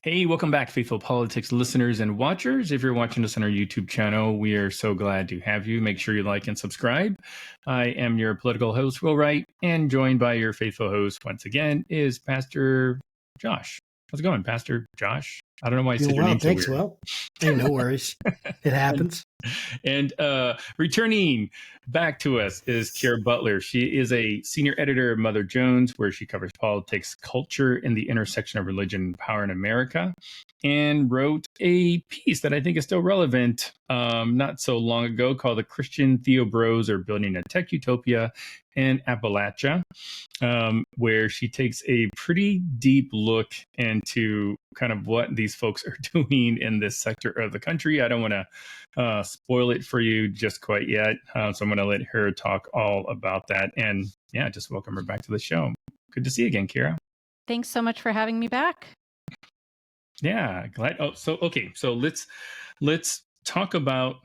Hey, welcome back, Faithful Politics listeners and watchers. If you're watching us on our YouTube channel, we are so glad to have you. Make sure you like and subscribe. I am your political host, Will Wright, and joined by your faithful host once again is Pastor Josh. How's it going, Pastor Josh? I don't know why I said your name so weird. Thanks, Will. Hey, no worries. It happens. And returning back to us is Kiera Butler. She is a senior editor of Mother Jones, where she covers politics, culture, and the intersection of religion and power in America, and wrote a piece that I think is still relevant not so long ago called "The Christian Theo Bros Are Building a Tech Utopia in Appalachia," where she takes a pretty deep look into kind of what these folks are doing in this sector of the country. I don't want to spoil it for you just quite yet, so I'm going to let her talk all about that. And yeah, just welcome her back to the show. Good to see you again, Kiera. Thanks so much for having me back. Yeah, glad. Oh, so okay, so let's talk about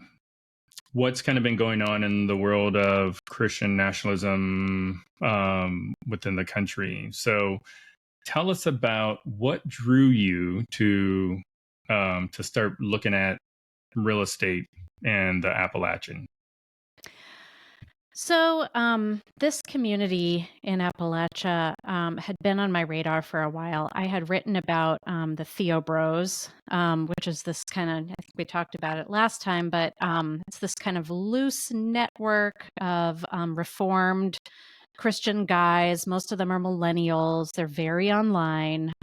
what's kind of been going on in the world of Christian nationalism within the country. So tell us about what drew you to start looking at real estate and the Appalachian. So this community in Appalachia had been on my radar for a while. I had written about the Theo Bros, which is this kind of, I think we talked about it last time, but it's this kind of loose network of Reformed Christian guys. Most of them are millennials. They're very online.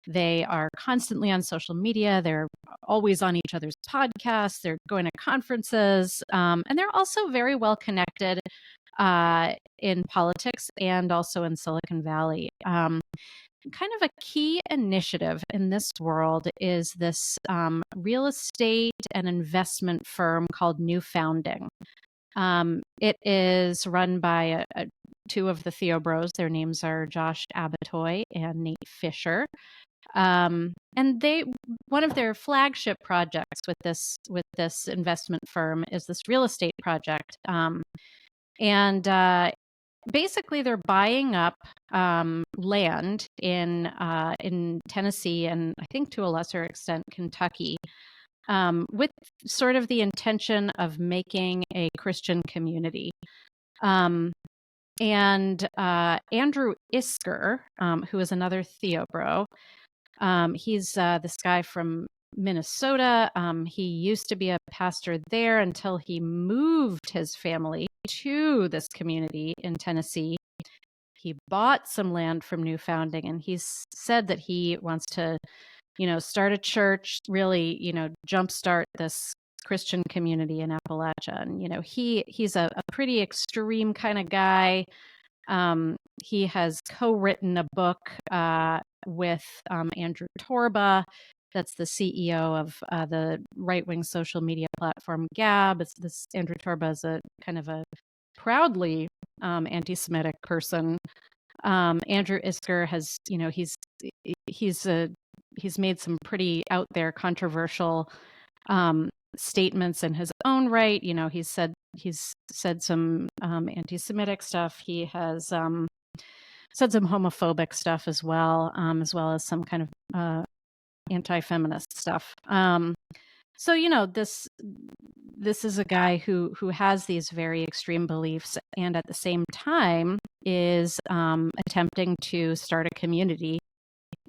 They are constantly on social media. They're always on each other's podcasts. They're going to conferences. And they're also very well connected in politics and also in Silicon Valley. Kind of a key initiative in this world is this real estate and investment firm called New Founding. It is run by two of the Theo Bros. Their names are Josh Abatoy and Nate Fisher. And one of their flagship projects with this investment firm is this real estate project. Basically they're buying up land in Tennessee and I think to a lesser extent Kentucky, with sort of the intention of making a Christian community. And Andrew Isker, who is another Theo Bro, he's this guy from Minnesota. He used to be a pastor there until he moved his family to this community in Tennessee. He bought some land from New Founding, and he's said that he wants to, start a church, really, jumpstart this Christian community in Appalachia. And, he's a pretty extreme kind of guy. He has co-written a book with Andrew Torba, that's the CEO of the right-wing social media platform Gab. Andrew Torba is a kind of a proudly anti-Semitic person. Andrew Isker has, he's made some pretty out there controversial statements in his own right. He's said some anti-Semitic stuff. He has said some homophobic stuff as well as some kind of anti-feminist stuff. So this is a guy who has these very extreme beliefs, and at the same time is attempting to start a community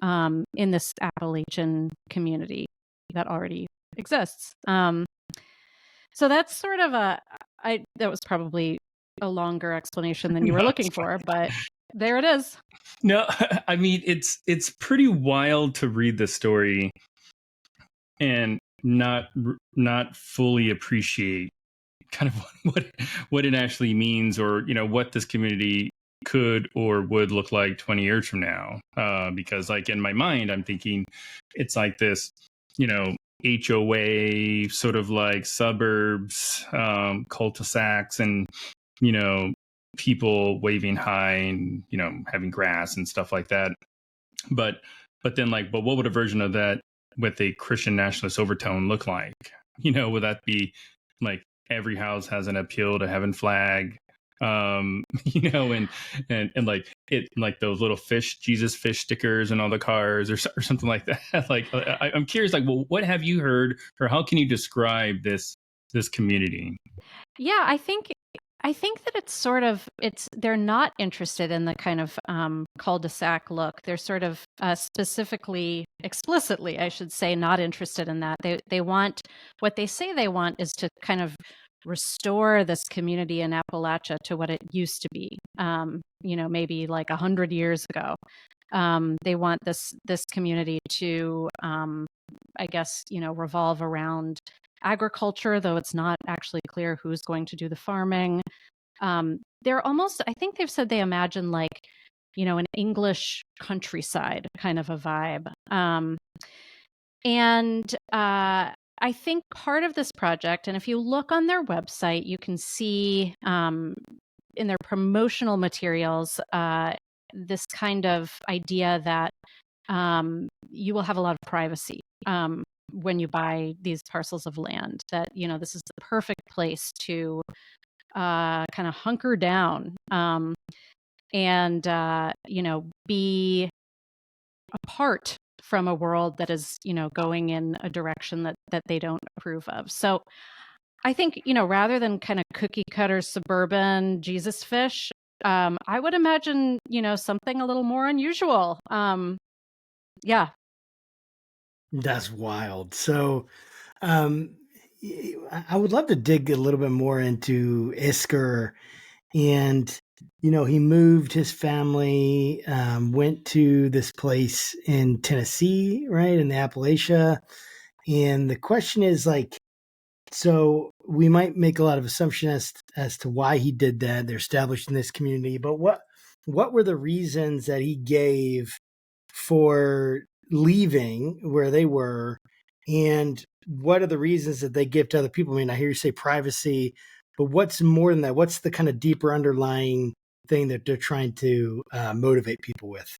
in this Appalachian community that already exists. So that's sort of that was probably a longer explanation than you were looking for, but there it is. No, I mean, it's pretty wild to read the story and not fully appreciate kind of what it actually means, or what this community could or would look like 20 years from now. Because like in my mind, I'm thinking it's like this, HOA sort of like suburbs, cul-de-sacs, and people waving high and having grass and stuff like that. But then but what would a version of that with a Christian nationalist overtone look like? Would that be like every house has an appeal to heaven flag, and like it like those little fish, Jesus fish stickers and all the cars or something like that. Like, I'm curious, like, well, what have you heard or how can you describe this community? Yeah, I think that they're not interested in the kind of cul-de-sac look. They're sort of explicitly, I should say, not interested in that. They want, what they say they want is to kind of restore this community in Appalachia to what it used to be. Maybe like 100 years ago. They want this community to, I guess, revolve around agriculture, though it's not actually clear who's going to do the farming. They're almost, I think they've said they imagine like, an English countryside kind of a vibe. I think part of this project, and if you look on their website, you can see in their promotional materials this kind of idea that you will have a lot of privacy when you buy these parcels of land, that, this is the perfect place to kind of hunker down and, be apart from a world that is, going in a direction that they don't approve of. So I think, rather than kind of cookie cutter suburban Jesus fish, I would imagine, something a little more unusual. Yeah. That's wild. So, um, I would love to dig a little bit more into Isker. And, he moved his family, went to this place in Tennessee, right, in the Appalachia. And the question is like, so we might make a lot of assumptions as to why he did that. They're established in this community, but what were the reasons that he gave for leaving where they were, and what are the reasons that they give to other people? I mean, I hear you say privacy, but what's more than that? What's the kind of deeper underlying thing that they're trying to motivate people with?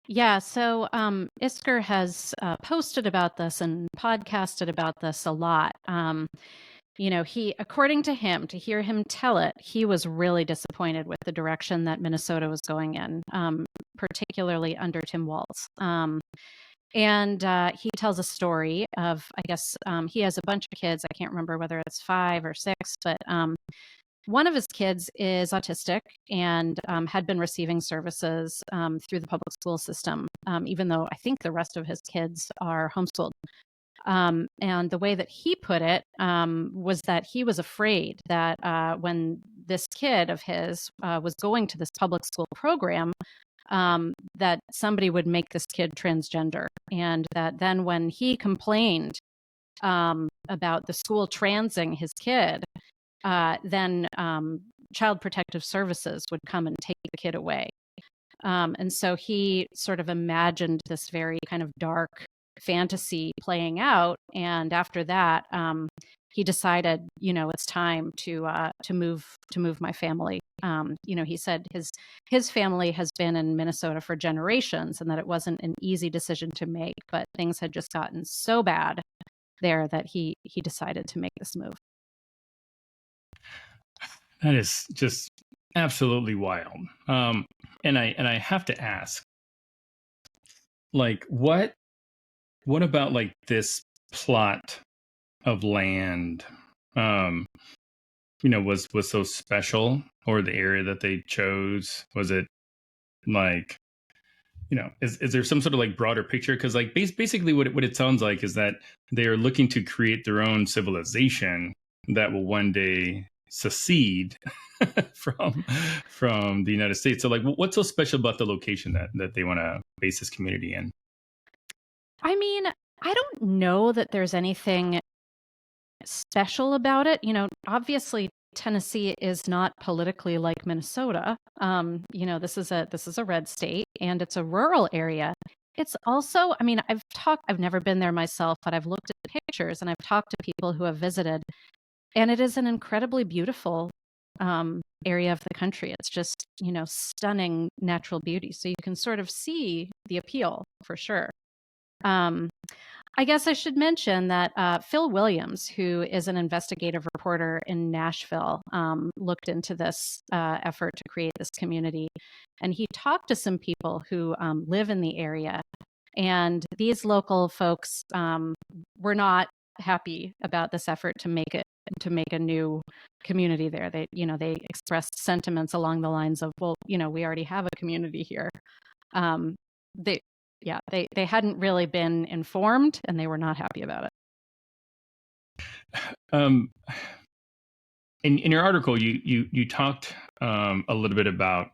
Yeah, so Isker has posted about this and podcasted about this a lot. According to him, to hear him tell it, he was really disappointed with the direction that Minnesota was going in, particularly under Tim Walz. And he tells a story of, I guess, he has a bunch of kids. I can't remember whether it's 5 or 6, but one of his kids is autistic and had been receiving services through the public school system, even though I think the rest of his kids are homeschooled. And the way that he put it was that he was afraid that when this kid of his was going to this public school program, that somebody would make this kid transgender. And that then when he complained about the school transing his kid, then Child Protective Services would come and take the kid away. And so he sort of imagined this very kind of dark fantasy playing out. And after that, he decided, it's time to move my family. He said his family has been in Minnesota for generations, and that it wasn't an easy decision to make, but things had just gotten so bad there that he decided to make this move. That is just absolutely wild. And I have to ask, like, what about like this plot of land, was so special, or the area that they chose? Was it like, is there some sort of like broader picture? Because like basically what it sounds like is that they are looking to create their own civilization that will one day secede from the United States. So like, what's so special about the location that they want to base this community in? I mean, I don't know that there's anything special about it. Obviously Tennessee is not politically like Minnesota. This is a red state and it's a rural area. It's also, I mean, I've never been there myself, but I've looked at pictures and I've talked to people who have visited, and it is an incredibly beautiful area of the country. It's just, stunning natural beauty. So you can sort of see the appeal for sure. I guess I should mention that Phil Williams, who is an investigative reporter in Nashville, looked into this effort to create this community. And he talked to some people who live in the area. And these local folks were not happy about this effort to make a new community there. They expressed sentiments along the lines of, well, we already have a community here. They they hadn't really been informed, and they were not happy about it. In your article, you talked a little bit about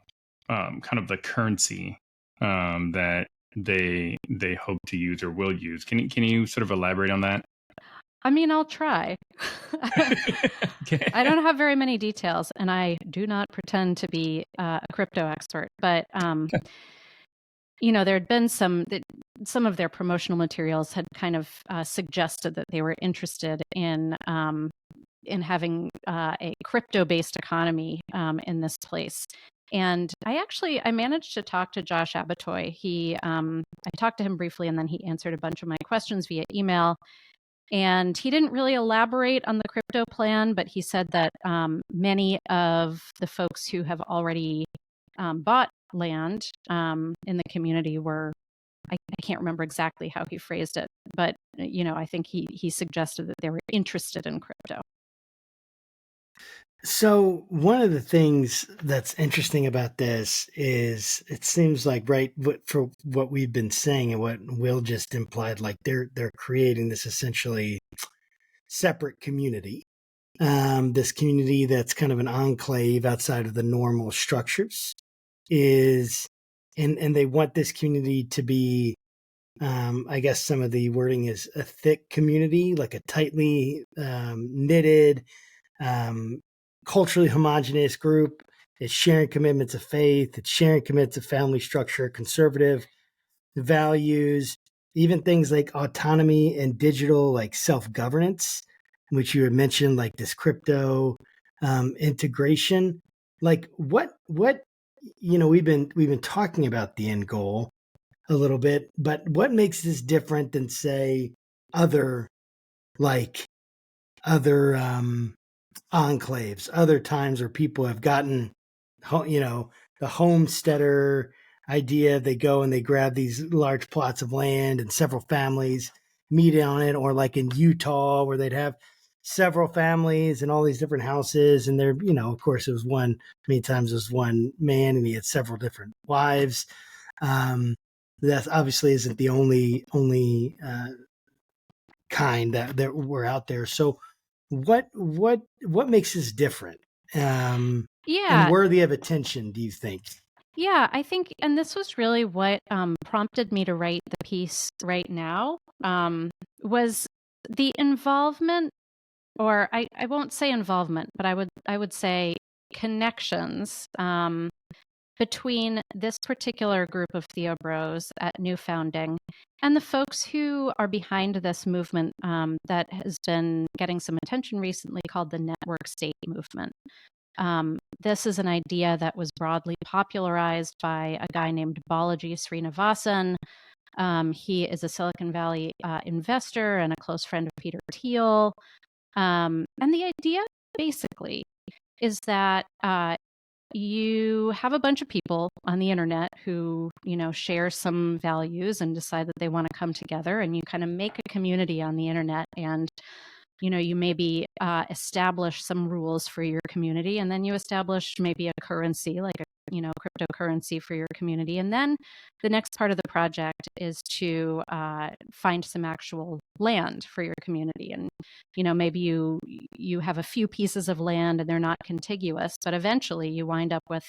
kind of the currency that they hope to use or will use. Can you sort of elaborate on that? I mean, I'll try. Okay. I don't have very many details, and I do not pretend to be a crypto expert, but there had been some of their promotional materials had kind of suggested that they were interested in having a crypto-based economy in this place. And I managed to talk to Josh Abatoy. I talked to him briefly, and then he answered a bunch of my questions via email. And he didn't really elaborate on the crypto plan, but he said that many of the folks who have already bought land in the community were, I can't remember exactly how he phrased it, but I think he suggested that they were interested in crypto. So one of the things that's interesting about this is it seems like, right, for what we've been saying and what Will just implied, like they're creating this essentially separate community, this community that's kind of an enclave outside of the normal structures and they want this community to be, I guess some of the wording is a thick community, like a tightly knitted, culturally homogenous group. It's sharing commitments of faith. It's sharing commitments of family structure, conservative values, even things like autonomy and digital, like self-governance, which you had mentioned, like this crypto integration. Like what we've been talking about the end goal a little bit, but what makes this different than, say, other enclaves, other times where people have gotten, the homesteader idea? They go and they grab these large plots of land and several families meet on it, or like in Utah where they'd have several families and all these different houses. And there, of course, many times it was one man and he had several different wives. That obviously isn't the only kind that were out there. So what makes this different and worthy of attention, do you think? Yeah, I think, and this was really what prompted me to write the piece right now, was the involvement, or I won't say involvement, but I would say connections between this particular group of Theo Bros at New Founding and the folks who are behind this movement that has been getting some attention recently, called the Network State Movement. This is an idea that was broadly popularized by a guy named Balaji Srinivasan. He is a Silicon Valley investor and a close friend of Peter Thiel. And the idea basically is that you have a bunch of people on the internet who, share some values and decide that they want to come together, and you kind of make a community on the internet, and you maybe establish some rules for your community, and then you establish maybe a currency, like a cryptocurrency for your community. And then the next part of the project is to find some actual land for your community. And maybe you have a few pieces of land and they're not contiguous, but eventually you wind up with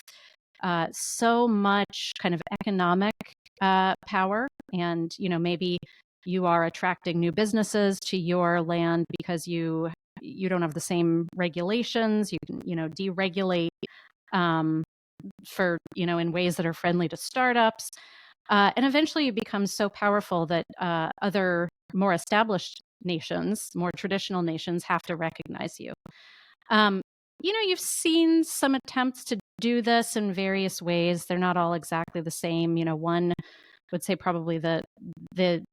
so much kind of economic power, and maybe you are attracting new businesses to your land because you don't have the same regulations. You can deregulate for in ways that are friendly to startups, and eventually you become so powerful that other more established nations, more traditional nations, have to recognize you. You've seen some attempts to do this in various ways. They're not all exactly the same. One would say probably the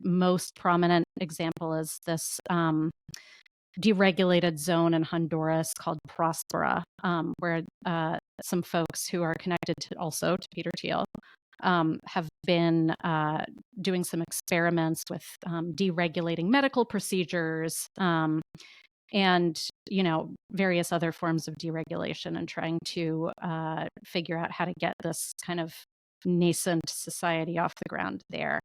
most prominent example is this deregulated zone in Honduras called Prospera, where some folks who are connected to Peter Thiel have been doing some experiments with deregulating medical procedures and various other forms of deregulation, and trying to figure out how to get this kind of nascent society off the ground there.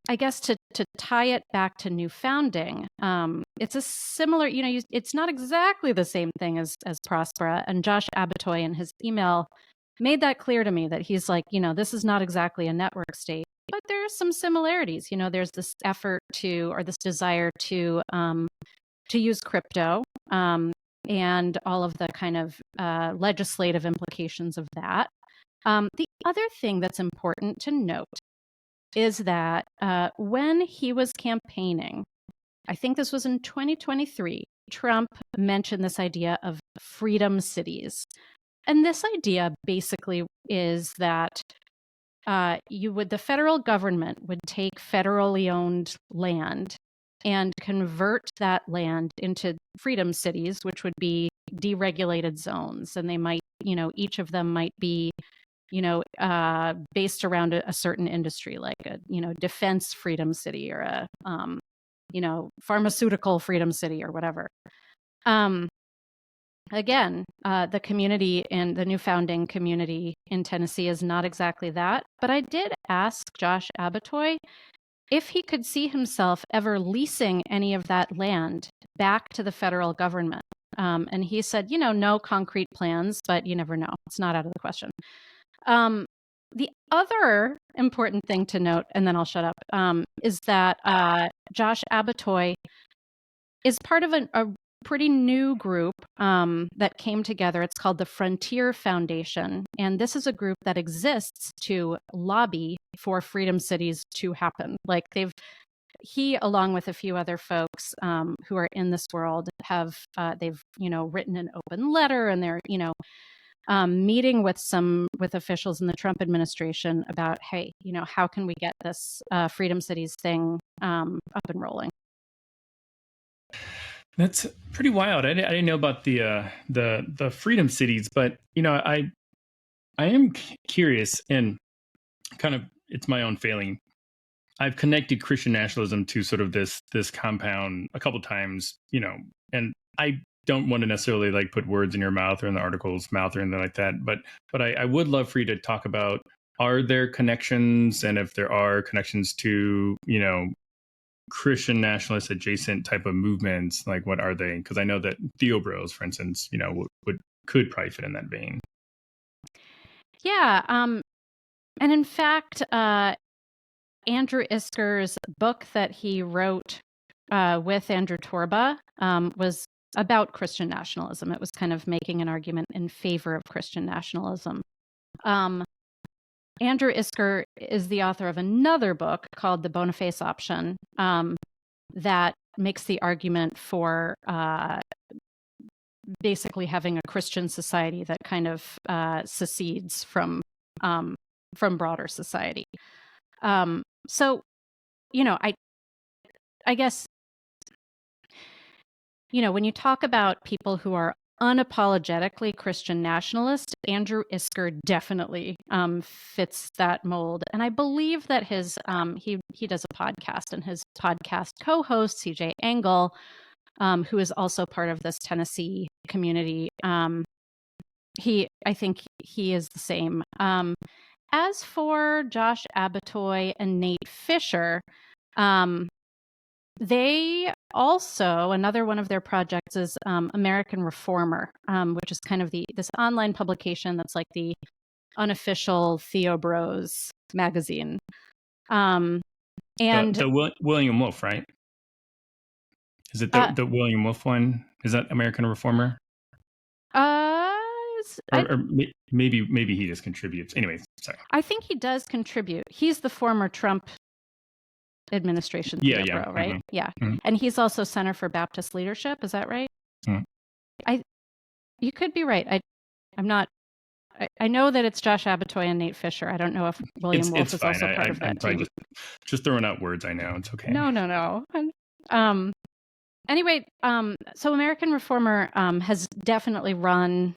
I guess to tie it back to new founding, it's a similar, it's not exactly the same thing as Prospera. And Josh Abatoy in his email made that clear to me, that he's like, this is not exactly a network state, but there's some similarities. There's this effort or this desire to use crypto and all of the kind of legislative implications of that. The other thing that's important to note is that when he was campaigning, I think this was in 2023, Trump mentioned this idea of freedom cities. And this idea basically is that the federal government would take federally owned land and convert that land into freedom cities, which would be deregulated zones. And they might, each of them might be based around a certain industry, like a, defense freedom city, or a, pharmaceutical freedom city, or whatever. Again, the community in the new founding community in Tennessee is not exactly that. But I did ask Josh Abatoy if he could see himself ever leasing any of that land back to the federal government. And he said, no concrete plans, but you never know. It's not out of the question. The other important thing to note, and then I'll shut up, is that Josh Abatoy is part of a pretty new group that came together. It's called the Frontier Foundation. And this is a group that exists to lobby for freedom cities to happen. Like he, along with a few other folks who are in this world, they've written an open letter, and they're meeting with officials in the Trump administration about, hey, how can we get this freedom cities thing up and rolling? That's pretty wild. I didn't know about the freedom cities, but I am curious, and kind of it's my own failing. I've connected Christian nationalism to sort of this compound a couple times, and I don't want to necessarily like put words in your mouth or in the article's mouth or anything like that, but I would love for you to talk about, are there connections, and if there are connections to Christian nationalist adjacent type of movements, like what are they? Because I know that Theo Bros, for instance, could probably fit in that vein. Yeah, and in fact, Andrew Isker's book that he wrote with Andrew Torba was about Christian nationalism. It was kind of making an argument in favor of Christian nationalism. Andrew Isker is the author of another book called The Boniface Option that makes the argument for basically having a Christian society that kind of secedes from broader society. So, I guess, when you talk about people who are unapologetically Christian nationalist, Andrew Isker definitely fits that mold. And I believe that his he does a podcast, and his podcast co-host, CJ Engel, who is also part of this Tennessee community, I think he is the same. As for Josh Abatoy and Nate Fisher, they also, another one of their projects is American Reformer, which is kind of this online publication that's like the unofficial Theo Bros magazine. And the William Wolf, right? Is it the William Wolf one? Is that American Reformer? Or maybe he just contributes. Anyways, sorry. I think he does contribute. He's the former Trump administration Theo Bro, right? Mm-hmm. Yeah. Mm-hmm. And he's also Center for Baptist Leadership. Is that right? Mm-hmm. You could be right. I'm not I know that it's Josh Abbotoy and Nate Fisher. I don't know if William Wolf It's is fine. also part of that I'm probably team. just throwing out words. I know it's okay. No. Anyway, so American Reformer has definitely run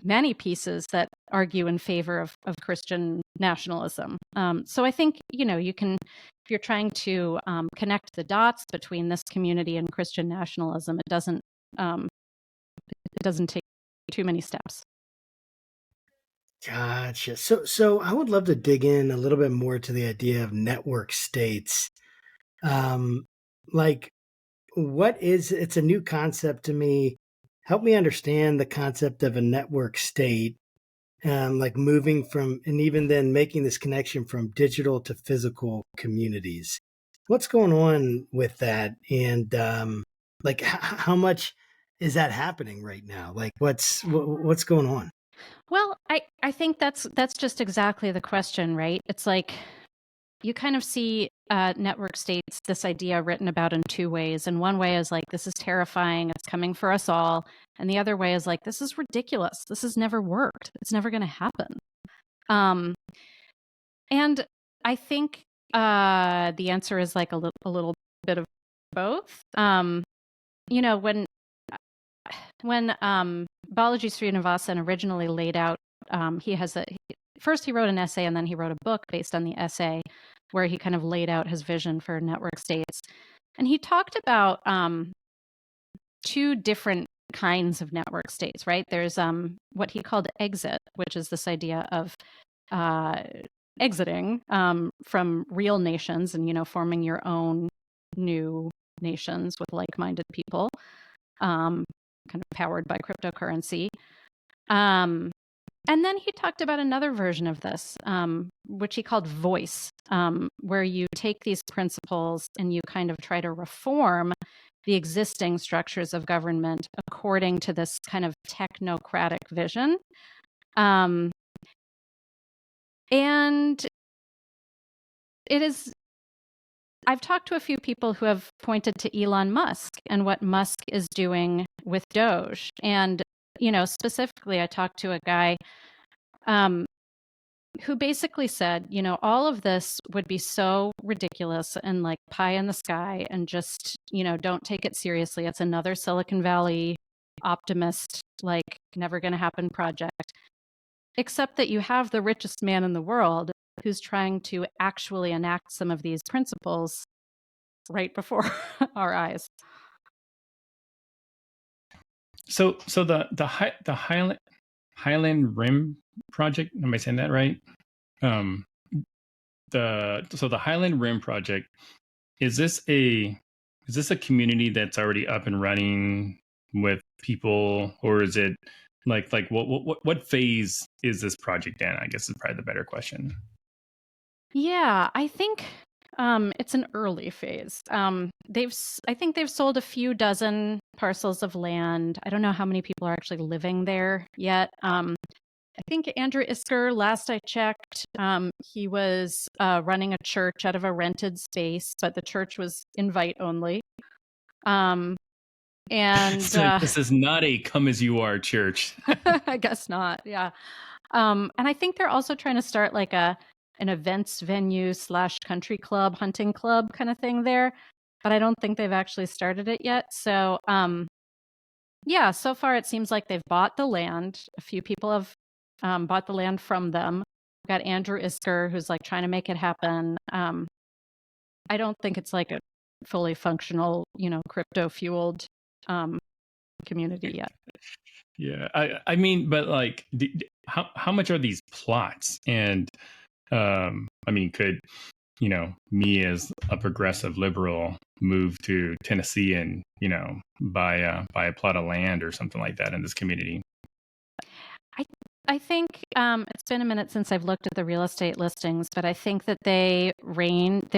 many pieces that argue in favor of Christian nationalism. So I think, you can, if you're trying to connect the dots between this community and Christian nationalism, it doesn't take too many steps. Gotcha. So I would love to dig in a little bit more to the idea of network states. Like, it's a new concept to me. Help me understand the concept of a network state, like moving from, and even then making this connection from digital to physical communities. What's going on with that? And like, how much is that happening right now? Like, what's going on? Well, I think that's just exactly the question, right? It's like you kind of see network states, this idea written about in two ways. And one way is like, this is terrifying, it's coming for us all. And the other way is like, this is ridiculous. This has never worked. It's never going to happen. And I think the answer is like a little bit of both. When Balaji Srinivasan originally laid out, first he wrote an essay and then he wrote a book based on the essay where he kind of laid out his vision for network states. And he talked about two different kinds of network states, right? There's what he called exit, which is this idea of exiting from real nations and, forming your own new nations with like-minded people, kind of powered by cryptocurrency. And then he talked about another version of this, which he called voice, where you take these principles and you kind of try to reform the existing structures of government according to this kind of technocratic vision. And I've talked to a few people who have pointed to Elon Musk and what Musk is doing with Doge. And, specifically, I talked to a guy who basically said, all of this would be so ridiculous and like pie in the sky and just, don't take it seriously. It's another Silicon Valley optimist, like never going to happen project, except that you have the richest man in the world who's trying to actually enact some of these principles right before our eyes. So the Highland Rim project, am I saying that right? The Highland Rim project, is this a community that's already up and running with people, or is it like what phase is this project in? I guess is probably the better question. Yeah, I think it's an early phase. I think they've sold a few dozen parcels of land. I don't know how many people are actually living there yet. I think Andrew Isker, last I checked, he was running a church out of a rented space, but the church was invite only. And so this is not a come as you are church. I guess not. Yeah. And I think they're also trying to start like an events venue / country club, hunting club kind of thing there, but I don't think they've actually started it yet. So, yeah, so far it seems like they've bought the land. A few people have bought the land from them. We've got Andrew Isker, who's like trying to make it happen. I don't think it's like a fully functional, crypto fueled community yet. Yeah, I mean, but like, how much are these plots? And I mean, could me as a progressive liberal move to Tennessee and buy a plot of land or something like that in this community? I think it's been a minute since I've looked at the real estate listings, but I think that there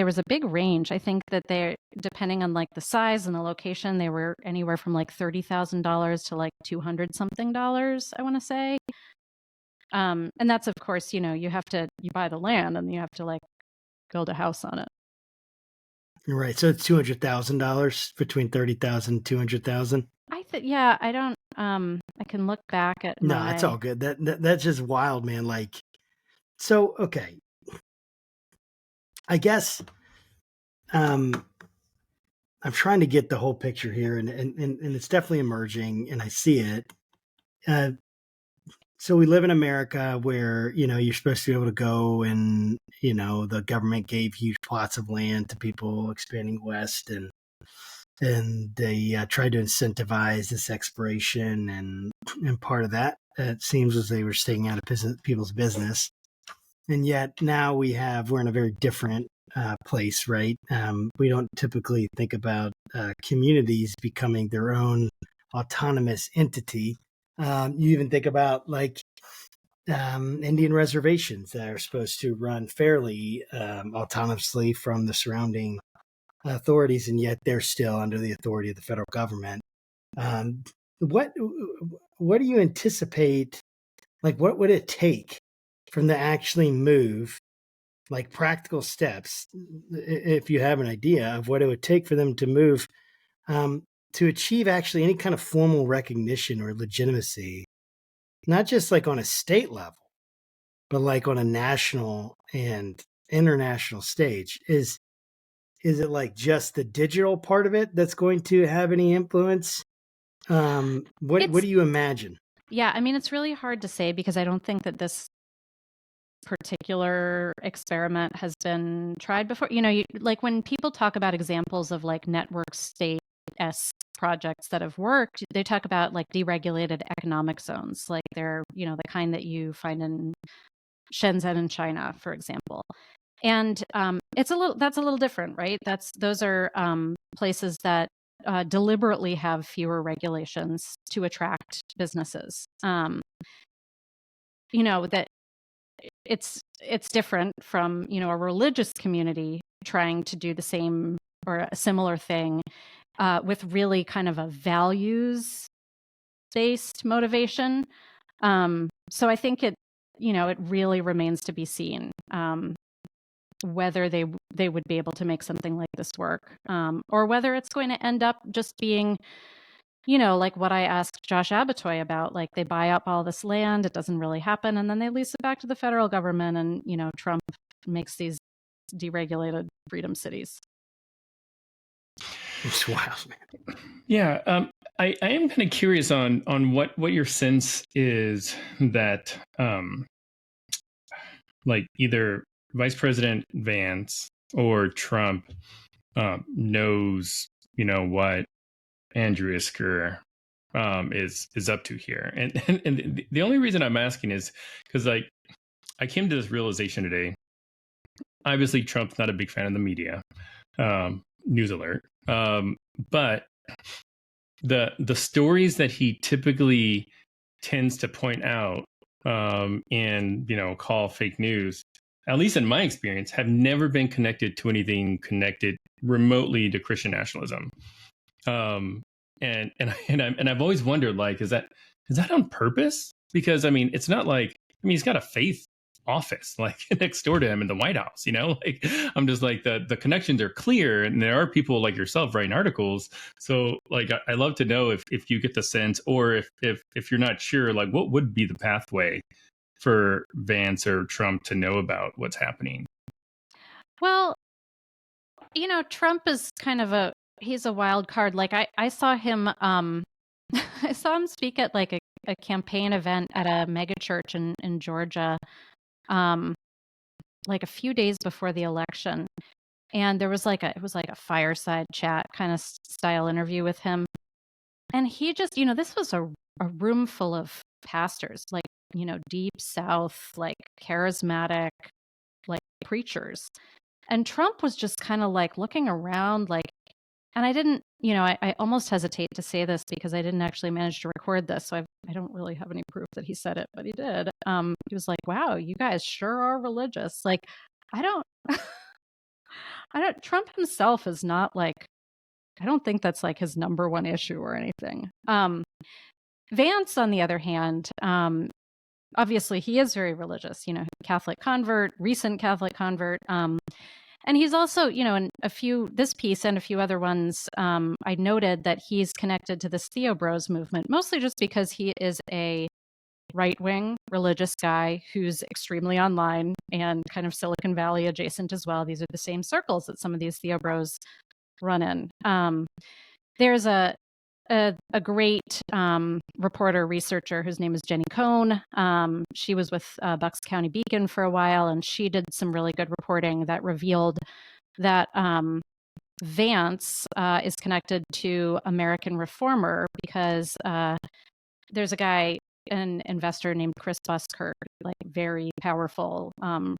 was a big range. I think that they're, depending on like the size and the location, they were anywhere from like $30,000 to like $200-something, I want to say. And that's, of course, you buy the land and you have to like build a house on it. Right. So it's $200,000 between 30,000 and 200,000. I I can look back at No, it's all good. That's just wild, man. Like, so okay. I guess I'm trying to get the whole picture here, and it's definitely emerging, and I see it. So we live in America where, you're supposed to be able to go and, the government gave huge plots of land to people expanding west, and they tried to incentivize this exploration, and part of that, it seems, was they were staying out of people's business. And yet now we're in a very different place, right? We don't typically think about communities becoming their own autonomous entity. You even think about Indian reservations that are supposed to run fairly autonomously from the surrounding authorities, and yet they're still under the authority of the federal government. What do you anticipate? Like, what would it take for them to actually move? Like practical steps, if you have an idea of what it would take for them to move to achieve actually any kind of formal recognition or legitimacy, not just like on a state level, but like on a national and international stage. Is it like just the digital part of it that's going to have any influence? What do you imagine? Yeah, I mean, it's really hard to say because I don't think that this particular experiment has been tried before. Like when people talk about examples of like network state-esque projects that have worked, they talk about like deregulated economic zones, like they're, the kind that you find in Shenzhen in China, for example. And that's a little different, right? Those are places that deliberately have fewer regulations to attract businesses. That it's different from, a religious community trying to do the same or a similar thing with really kind of a values-based motivation. So I think it really remains to be seen whether they would be able to make something like this work, or whether it's going to end up just being, like what I asked Josh Abatoy about, like they buy up all this land, it doesn't really happen, and then they lease it back to the federal government, and, Trump makes these deregulated freedom cities. It's wild, man. Yeah, I am kind of curious on what your sense is that like either Vice President Vance or Trump knows, what Andrew Isker is up to here, and the only reason I'm asking is because I came to this realization today. Obviously, Trump's not a big fan of the media. News alert. But the stories that he typically tends to point out and call fake news, at least in my experience, have never been connected to anything connected remotely to Christian nationalism. And I've always wondered, like, is that on purpose? Because it's not like, he's got a faith office like next door to him in the White House, like I'm just like the connections are clear, and there are people like yourself writing articles. So like I love to know if you get the sense, or if you're not sure, like what would be the pathway for Vance or Trump to know about what's happening. Well, Trump is kind of he's a wild card. Like I saw him I saw him speak at like a campaign event at a mega church in Georgia, like a few days before the election, and there was it was like a fireside chat kind of style interview with him, and he just, this was a room full of pastors, like, deep South, like charismatic, like preachers, and Trump was just kind of like looking around, like, and I didn't, I almost hesitate to say this because I didn't actually manage to record this, so I don't really have any proof that he said it, but he did. He was like, "Wow, you guys sure are religious." Like, I don't, Trump himself is not like, I don't think that's like his number one issue or anything. Vance, on the other hand, obviously he is very religious, Catholic convert, recent Catholic convert. And he's also, in this piece and a few other ones, I noted that he's connected to this Theo Bros movement, mostly just because he is a right-wing religious guy who's extremely online and kind of Silicon Valley adjacent as well. These are the same circles that some of these Theo Bros run in. There's a great reporter, researcher whose name is Jenny Cohn. She was with Bucks County Beacon for a while, and she did some really good reporting that revealed that Vance is connected to American Reformer because there's a guy, an investor named Chris Buskirk, like very powerful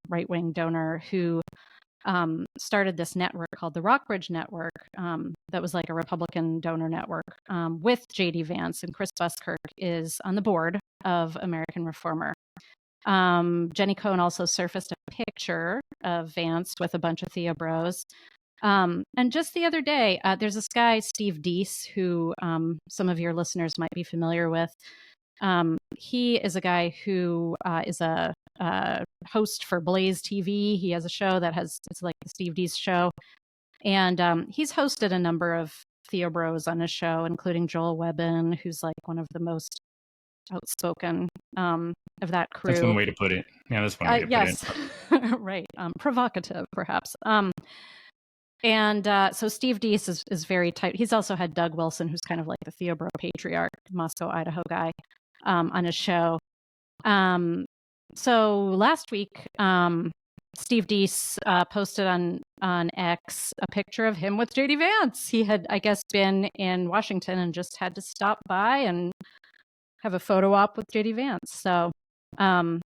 right-wing donor who started this network called the Rockbridge Network that was like a Republican donor network with J.D. Vance, and Chris Buskirk is on the board of American Reformer. Jenny Cohn also surfaced a picture of Vance with a bunch of Theo Bros. And just the other day, there's this guy, Steve Deese, who some of your listeners might be familiar with. He is a guy who is a host for Blaze TV. He has a show it's like the Steve Deese show. And he's hosted a number of Theo Bros on his show, including Joel Webbin, who's like one of the most outspoken of that crew. That's one way to put it. Yeah, that's one way to put it. Right. Provocative, perhaps. And so Steve Deese is very tight. He's also had Doug Wilson, who's kind of like the Theo Bro patriarch, Moscow, Idaho guy, on his show. So last week, Steve Deese posted on X a picture of him with J.D. Vance. He had, I guess, been in Washington and just had to stop by and have a photo op with J.D. Vance. So, I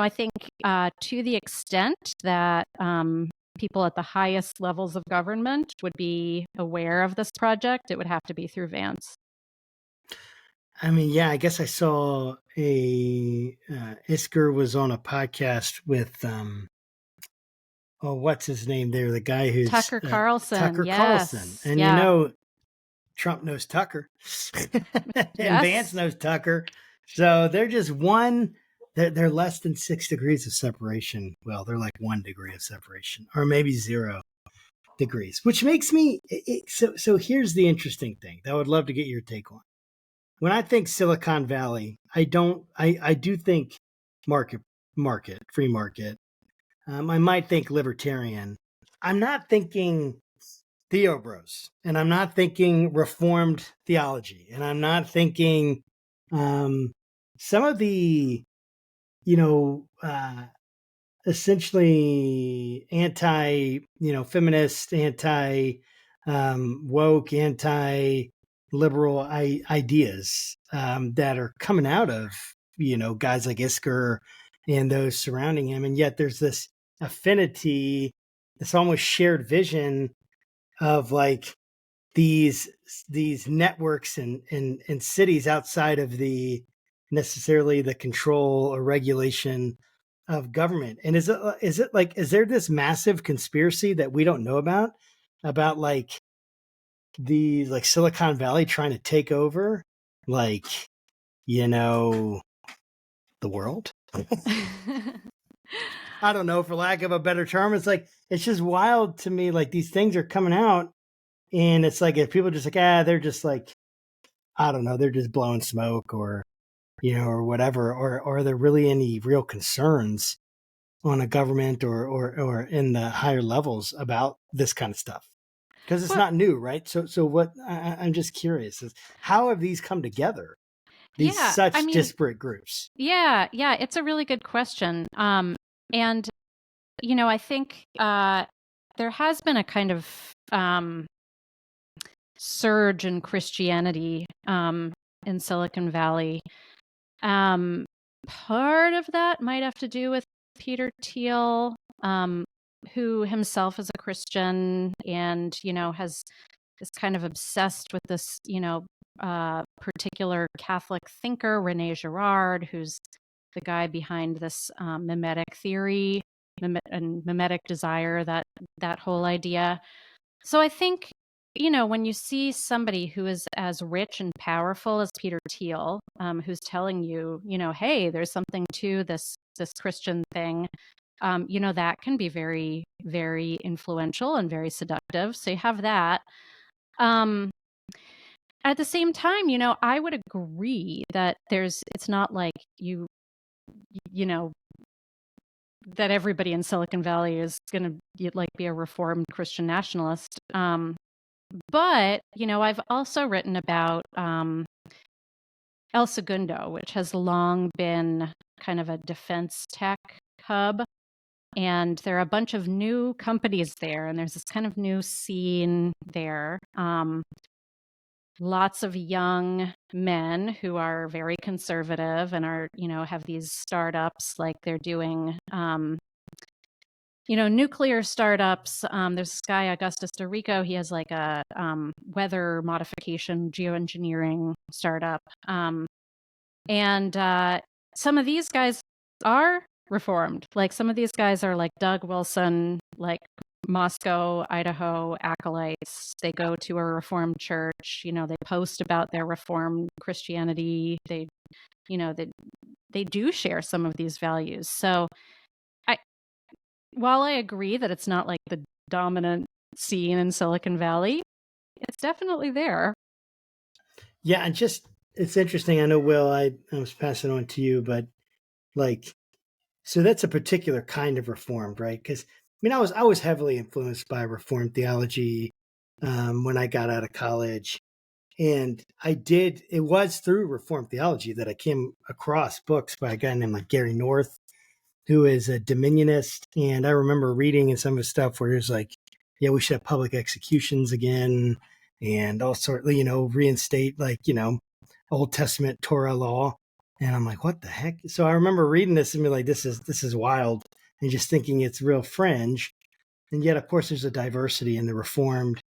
think to the extent that people at the highest levels of government would be aware of this project, it would have to be through Vance. I mean, yeah, I guess I saw Isker was on a podcast with, what's his name there? The guy who's Tucker Carlson. Carlson. And Trump knows Tucker and Vance knows Tucker. So they're just they're less than 6 degrees of separation. Well, they're like 1 degree of separation, or maybe 0 degrees, which makes me, so here's the interesting thing that I would love to get your take on. When I think Silicon Valley, I do think free market. I might think libertarian. I'm not thinking Theo Bros, and I'm not thinking reformed theology, and I'm not thinking some of the, essentially anti, feminist, anti woke, anti liberal ideas that are coming out of, guys like Isker and those surrounding him. And yet there's this affinity, this almost shared vision of like these networks and cities outside of the necessarily the control or regulation of government. And is there this massive conspiracy that we don't know about like the like Silicon Valley trying to take over the world? I don't know, for lack of a better term. It's like, it's just wild to me. Like, these things are coming out, and it's like, if people are just like, they're just like, I don't know, they're just blowing smoke or whatever, or are there really any real concerns on a government or in the higher levels about this kind of stuff? Because it's not new, right? So what I'm just curious is, how have these come together? These disparate groups. Yeah, it's a really good question. And I think there has been a kind of surge in Christianity in Silicon Valley. Part of that might have to do with Peter Thiel, who himself is a Christian and, is kind of obsessed with this, particular Catholic thinker, Rene Girard, who's the guy behind this mimetic theory and mimetic desire, that whole idea. So I think, when you see somebody who is as rich and powerful as Peter Thiel, who's telling you, hey, there's something to this Christian thing, that can be very, very influential and very seductive. So you have that. At the same time, I would agree that it's not like you know, that everybody in Silicon Valley is going to be a reformed Christian nationalist. But, I've also written about El Segundo, which has long been kind of a defense tech hub. And there are a bunch of new companies there, and there's this kind of new scene there. Lots of young men who are very conservative and are, have these startups, like they're doing, nuclear startups. There's this guy, Augustus Dorico. He has like a weather modification geoengineering startup. And some of these guys are reformed. Like some of these guys are like Doug Wilson, like Moscow, Idaho acolytes. They go to a reformed church. They post about their reformed Christianity. They do share some of these values. So while I agree that it's not like the dominant scene in Silicon Valley, it's definitely there. Yeah, and it's interesting. I know, Will, I was passing on to you, but so that's a particular kind of reformed, right? Because I was heavily influenced by Reformed theology when I got out of college, and it was through Reformed theology that I came across books by a guy named like Gary North, who is a Dominionist, and I remember reading in some of his stuff where he was like, "Yeah, we should have public executions again, and all sort, reinstate Old Testament Torah law." And I'm like, what the heck? So I remember reading this and be like, this is wild, and just thinking it's real fringe. And yet, of course, there's a diversity in the Reformed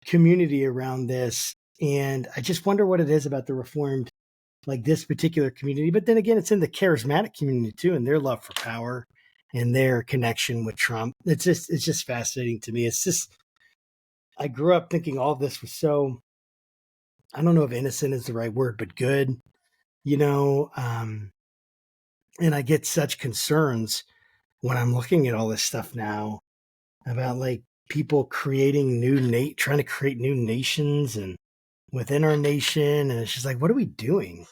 community around this. And I just wonder what it is about the Reformed, like this particular community. But then again, it's in the charismatic community too, and their love for power and their connection with Trump. It's just fascinating to me. I grew up thinking all of this was so, I don't know if innocent is the right word, but good. And I get such concerns when I'm looking at all this stuff now about like people creating trying to create new nations and within our nation. And it's just like, what are we doing?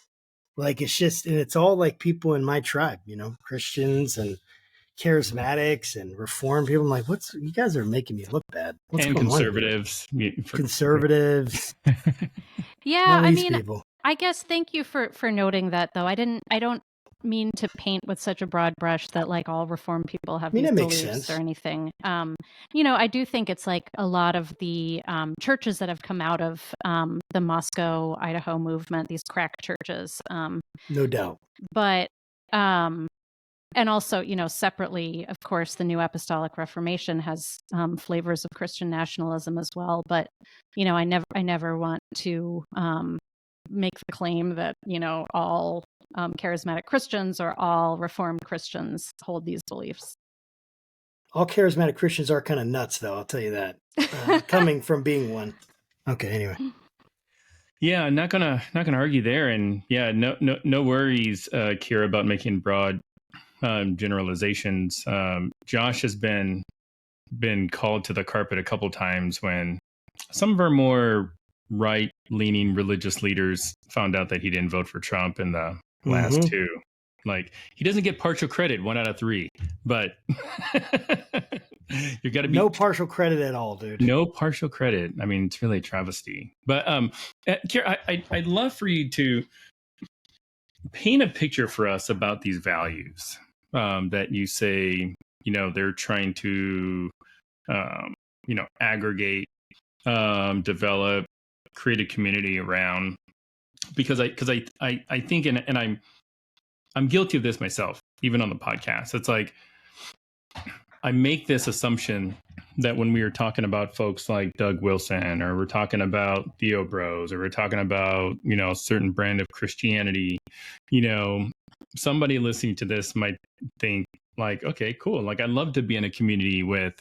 Like, and it's all like people in my tribe, Christians and charismatics and reformed people. I'm like, you guys are making me look bad. What's and going conservatives. on? Conservatives. Yeah, people. I guess thank you for noting that, though. I don't mean to paint with such a broad brush that like all reformed people have these beliefs or anything. I do think it's like a lot of the churches that have come out of the Moscow, Idaho movement, these crack churches. No doubt. But and also, separately, of course, the New Apostolic Reformation has flavors of Christian nationalism as well. But I never want to make the claim that all charismatic Christians or all Reformed Christians hold these beliefs. All charismatic Christians are kind of nuts, though. I'll tell you that. Coming from being one. Okay. Anyway. Yeah, not gonna argue there, and yeah, no worries, Kiera, about making broad generalizations. Josh has been called to the carpet a couple times when some of our more right-leaning religious leaders found out that he didn't vote for Trump in the last two. Like, he doesn't get partial credit, 1 out of 3, but you got to be no partial credit at all, dude. No partial credit. I mean, it's really a travesty. But Kiera, I'd love for you to paint a picture for us about these values that you say, they're trying to, aggregate, develop, create a community around. Because I think, and I'm guilty of this myself, even on the podcast. It's like, I make this assumption that when we are talking about folks like Doug Wilson, or we're talking about Theo Bros, or we're talking about, a certain brand of Christianity, somebody listening to this might think like, okay, cool. Like, I'd love to be in a community with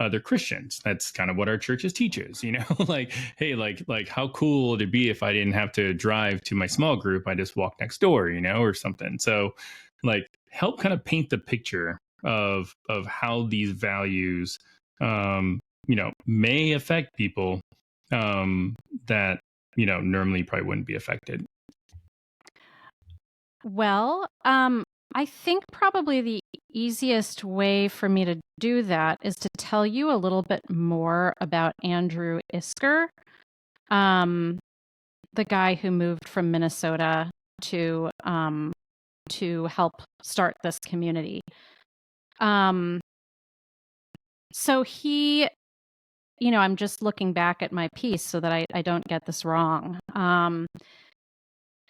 other Christians. That's kind of what our churches teaches, like, hey, like how cool would it be if I didn't have to drive to my small group? I just walk next door, or something. So like, help kind of paint the picture of how these values, may affect people that normally probably wouldn't be affected. Well, I think probably the easiest way for me to do that is to tell you a little bit more about Andrew Isker, the guy who moved from Minnesota to help start this community. So he, I'm just looking back at my piece so that I don't get this wrong.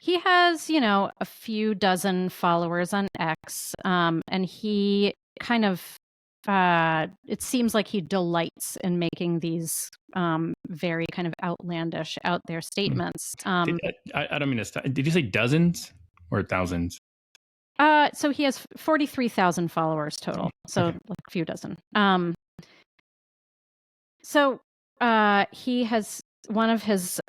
He has, a few dozen followers on X, and he kind of, it seems like he delights in making these very kind of outlandish, out there statements. I don't mean to. Did you say dozens or thousands? So he has 43,000 followers total, so Okay. like a few dozen. So he has one of his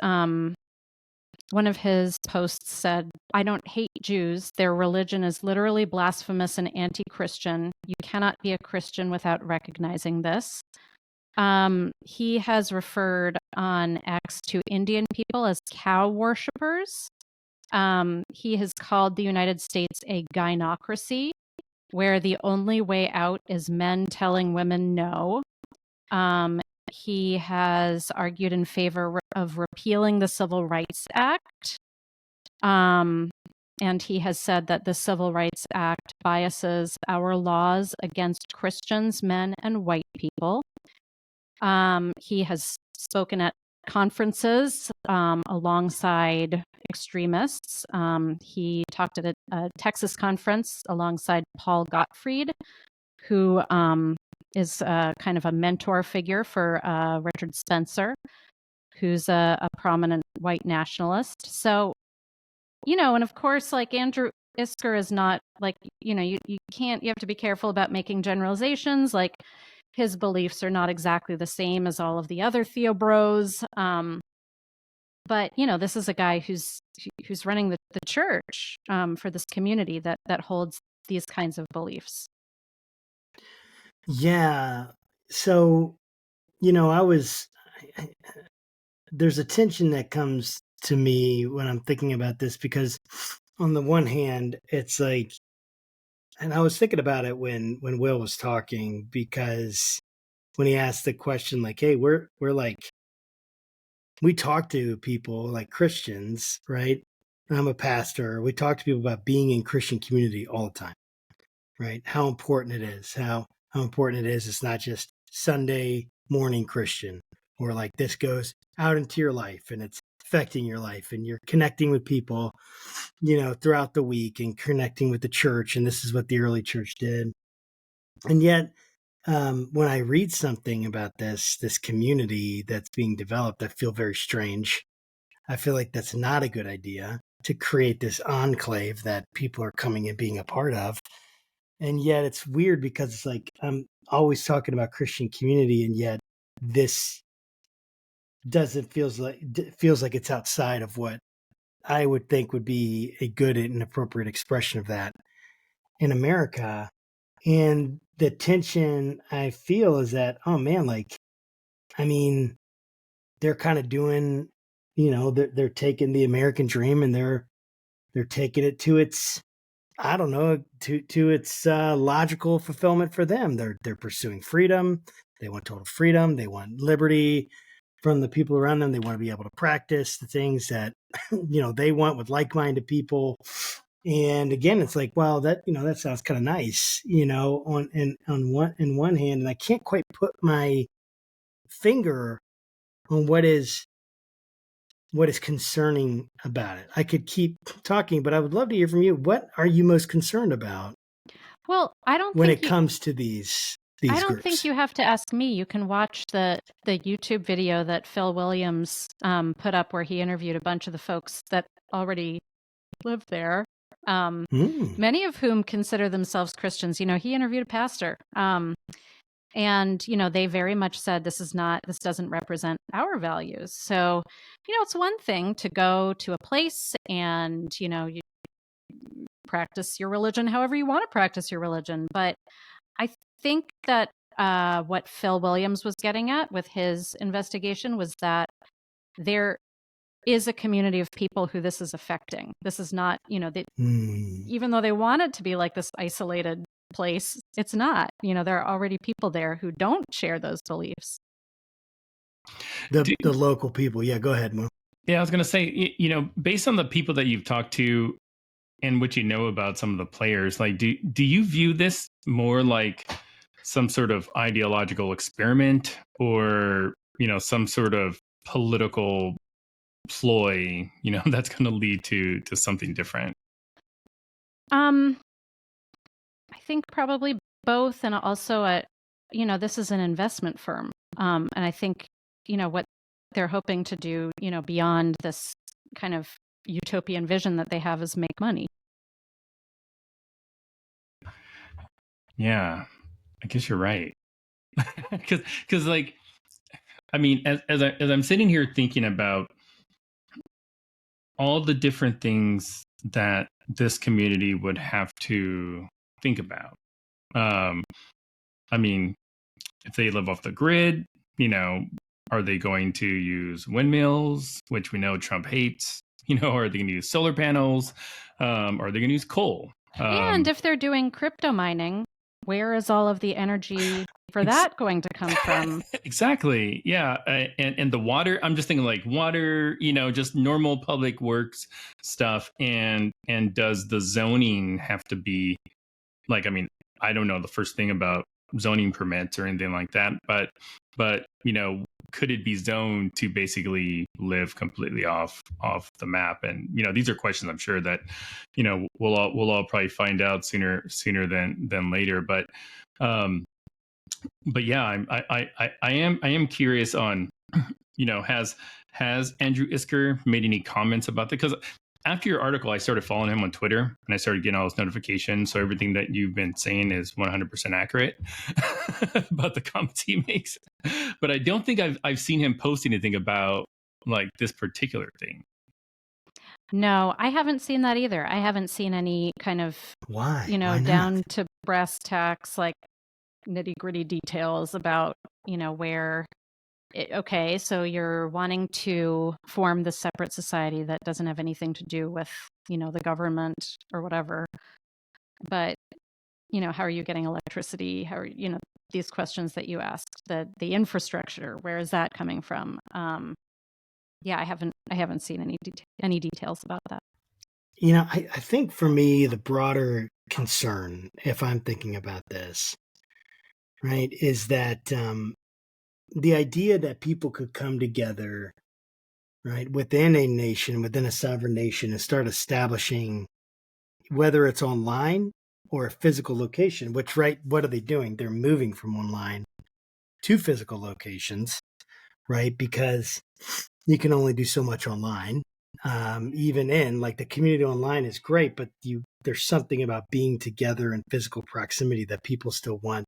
posts said, "I don't hate Jews. Their religion is literally blasphemous and anti-Christian. You cannot be a Christian without recognizing this." He has referred on X to Indian people as cow worshippers. He has called the United States a gynocracy, where the only way out is men telling women no. He has argued in favor of repealing the Civil Rights Act. And he has said that the Civil Rights Act biases our laws against Christians, men, and white people. He has spoken at conferences alongside extremists. He talked at a Texas conference alongside Paul Gottfried, who is kind of a mentor figure for Richard Spencer, who's a prominent white nationalist. So, and of course, like Andrew Isker is not like, you have to be careful about making generalizations. Like his beliefs are not exactly the same as all of the other Theo Bros. But, this is a guy who's running the church for this community that holds these kinds of beliefs. Yeah. So, there's a tension that comes to me when I'm thinking about this, because on the one hand, it's like, and I was thinking about it when Will was talking, because when he asked the question, like, hey, we're like, we talk to people like Christians, right? I'm a pastor. We talk to people about being in Christian community all the time, right? How important it is, how important it is. It's not just Sunday morning Christian, or like this goes out into your life and it's affecting your life and you're connecting with people, throughout the week and connecting with the church. And this is what the early church did. And yet, when I read something about this community that's being developed, I feel very strange. I feel like that's not a good idea to create this enclave that people are coming and being a part of. And yet it's weird, because it's like, I'm always talking about Christian community, and yet this feels like it's outside of what I would think would be a good and appropriate expression of that in America. And the tension I feel is that, oh man, like, I mean, they're kind of doing, they're taking the American dream and they're taking it to its, I don't know, to its logical fulfillment for them. They're pursuing freedom. They want total freedom. They want liberty from the people around them. They want to be able to practice the things that, they want with like-minded people. And again, it's like, well, that, that sounds kind of nice, on one hand, and I can't quite put my finger on what is concerning about it. I could keep talking, but I would love to hear from you. What are you most concerned about? Well, I don't when think it comes to these I don't groups. think you have to ask me. You can watch the YouTube video that Phil Williams put up, where he interviewed a bunch of the folks that already live there. Many of whom consider themselves Christians. He interviewed a pastor. And, they very much said, this doesn't represent our values. So, it's one thing to go to a place and, you practice your religion however you want to practice your religion. But think that what Phil Williams was getting at with his investigation was that there is a community of people who this is affecting. This is not, even though they want it to be like this isolated place, it's not. There are already people there who don't share those beliefs. The local people. Yeah, go ahead, Mo. Yeah, I was going to say, based on the people that you've talked to and what you know about some of the players, like, do you view this more like some sort of ideological experiment or, some sort of political ploy, that's going to lead to something different? I think probably both. And also, this is an investment firm. And I think, what they're hoping to do, beyond this kind of utopian vision that they have is make money. Yeah, I guess you're right. Because like, I mean, as I'm sitting here thinking about all the different things that this community would have to think about. I mean, if they live off the grid, are they going to use windmills, which we know Trump hates? Are they going to use solar panels? Are they going to use coal? And if they're doing crypto mining, where is all of the energy for that going to come from? Exactly. Yeah. And the water, I'm just thinking like water, just normal public works stuff. And does the zoning have to be like, I mean, I don't know the first thing about zoning permits or anything like that, but could it be zoned to basically live completely off the map? And these are questions I'm sure that we'll all probably find out sooner than later. But yeah, I am curious on has Andrew Isker made any comments about that? Because after your article, I started following him on Twitter and I started getting all his notifications. So everything that you've been saying is 100% accurate about the comments he makes. But I don't think I've seen him post anything about like this particular thing. No, I haven't seen that either. I haven't seen any kind of, Why down to brass tacks, like nitty gritty details about, where. Okay, so you're wanting to form this separate society that doesn't have anything to do with, the government or whatever. But, how are you getting electricity? How are, these questions that you asked, the infrastructure, where is that coming from? Yeah, I haven't seen any details about that. I think for me, the broader concern, if I'm thinking about this, right, is that the idea that people could come together, right, within a nation, within a sovereign nation, and start establishing, whether it's online or a physical location, which, right, what are they doing? They're moving from online to physical locations, right? Because you can only do so much online. Even in like the community online is great, but there's something about being together in physical proximity that people still want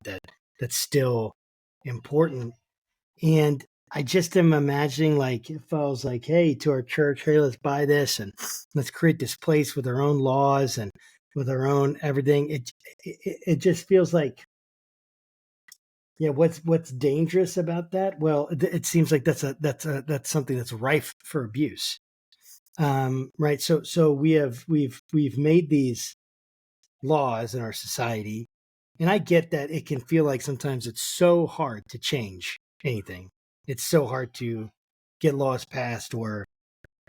that's still important. And I just am imagining, like, if I was like, hey, to our church, hey, let's buy this and let's create this place with our own laws and with our own everything. It just feels like, yeah, what's dangerous about that? Well, it seems like that's something that's rife for abuse. Right. So we've made these laws in our society, and I get that it can feel like sometimes it's so hard to change anything. It's so hard to get laws passed, or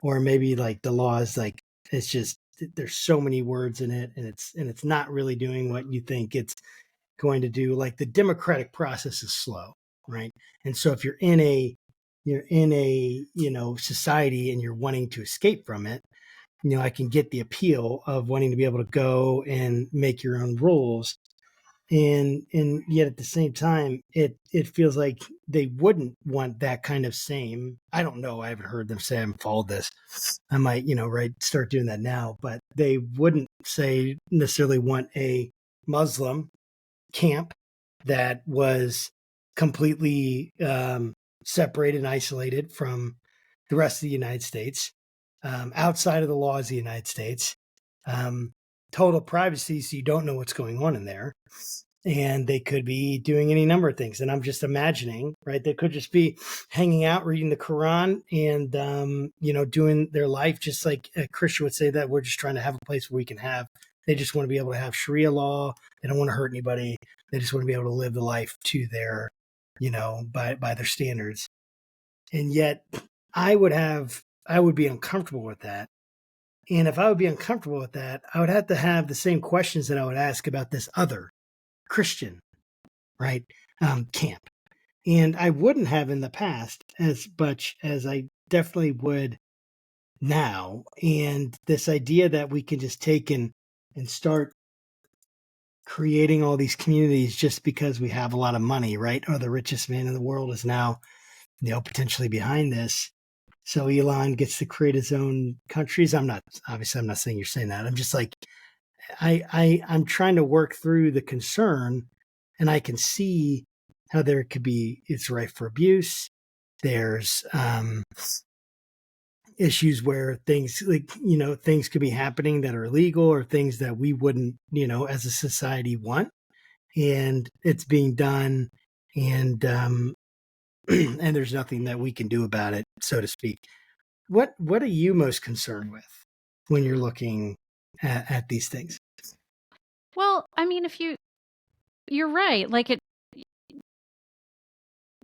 maybe like the laws, like it's just there's so many words in it, and it's not really doing what you think it's going to do. Like the democratic process is slow, right? And so if you're in a society and you're wanting to escape from it, I can get the appeal of wanting to be able to go and make your own rules. And yet at the same time, it feels like they wouldn't want that kind of same. I don't know. I haven't heard them say. I haven't followed this. I might, start doing that now. But they wouldn't say necessarily want a Muslim camp that was completely separated and isolated from the rest of the United States, outside of the laws of the United States. Total privacy, so you don't know what's going on in there. And they could be doing any number of things. And I'm just imagining, right? They could just be hanging out, reading the Quran and, doing their life just like a Christian would say that we're just trying to have a place where we can have. They just want to be able to have Sharia law. They don't want to hurt anybody. They just want to be able to live the life to their, by their standards. And yet I would be uncomfortable with that. And if I would be uncomfortable with that, I would have to have the same questions that I would ask about this other Christian, right, camp. And I wouldn't have in the past as much as I definitely would now. And this idea that we can just take and start creating all these communities just because we have a lot of money, right? Or the richest man in the world is now, potentially behind this. So Elon gets to create his own countries. I'm not saying you're saying that. I'm just like, I'm trying to work through the concern, and I can see how there could be, it's rife for abuse. There's issues where things things could be happening that are illegal or things that we wouldn't, as a society want, and it's being done, and and there's nothing that we can do about it, so to speak. What are you most concerned with when you're looking at these things? Well, I mean, you're right.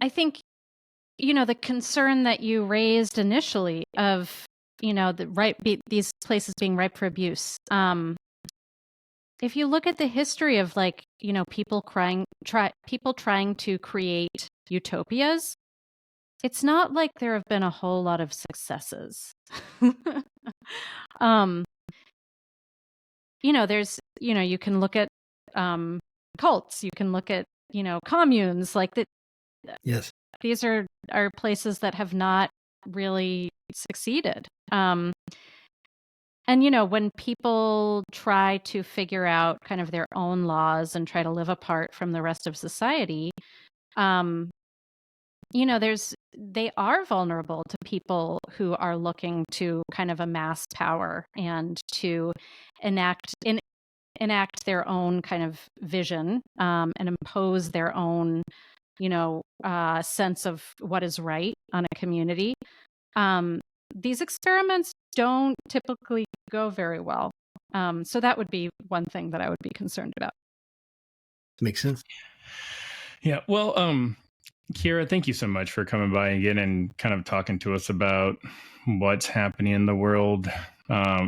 I think, the concern that you raised initially of, these places being ripe for abuse. If you look at the history of people trying to create utopias, it's not like there have been a whole lot of successes. There's, you can look at cults, you can look at, communes, Yes. These are places that have not really succeeded. And, when people try to figure out kind of their own laws and try to live apart from the rest of society, they are vulnerable to people who are looking to kind of amass power and to enact their own kind of vision, and impose their own, sense of what is right on a community. These experiments don't typically go very well. So that would be one thing that I would be concerned about. Makes sense. Yeah. Well, Kiera, thank you so much for coming by again and kind of talking to us about what's happening in the world.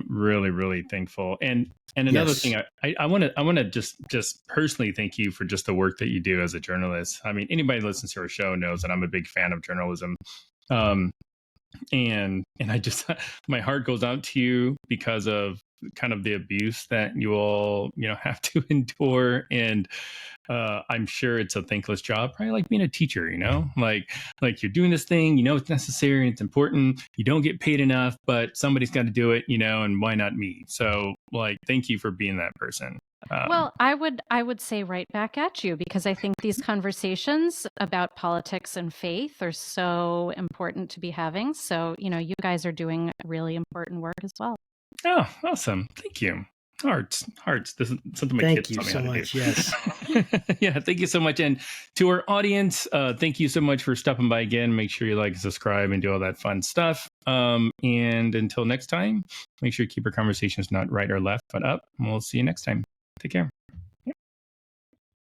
Really, really thankful. And another thing, I want to just personally thank you for just the work that you do as a journalist. I mean, anybody who listens to our show knows that I'm a big fan of journalism. And I just, my heart goes out to you because of kind of the abuse that you all, have to endure. And I'm sure it's a thankless job, probably like being a teacher, like you're doing this thing, it's necessary, it's important. You don't get paid enough, but somebody's got to do it, and why not me? So thank you for being that person. Well, I would say right back at you, because I think these conversations about politics and faith are so important to be having. So, you guys are doing really important work as well. Oh, awesome. Thank you. Hearts. This is something my Thank kids you taught me so how to much. do. Yes. Yeah, thank you so much. And to our audience, thank you so much for stopping by again. Make sure you like, subscribe, and do all that fun stuff. And until next time, make sure you keep our conversations not right or left, but up. And we'll see you next time. Take care.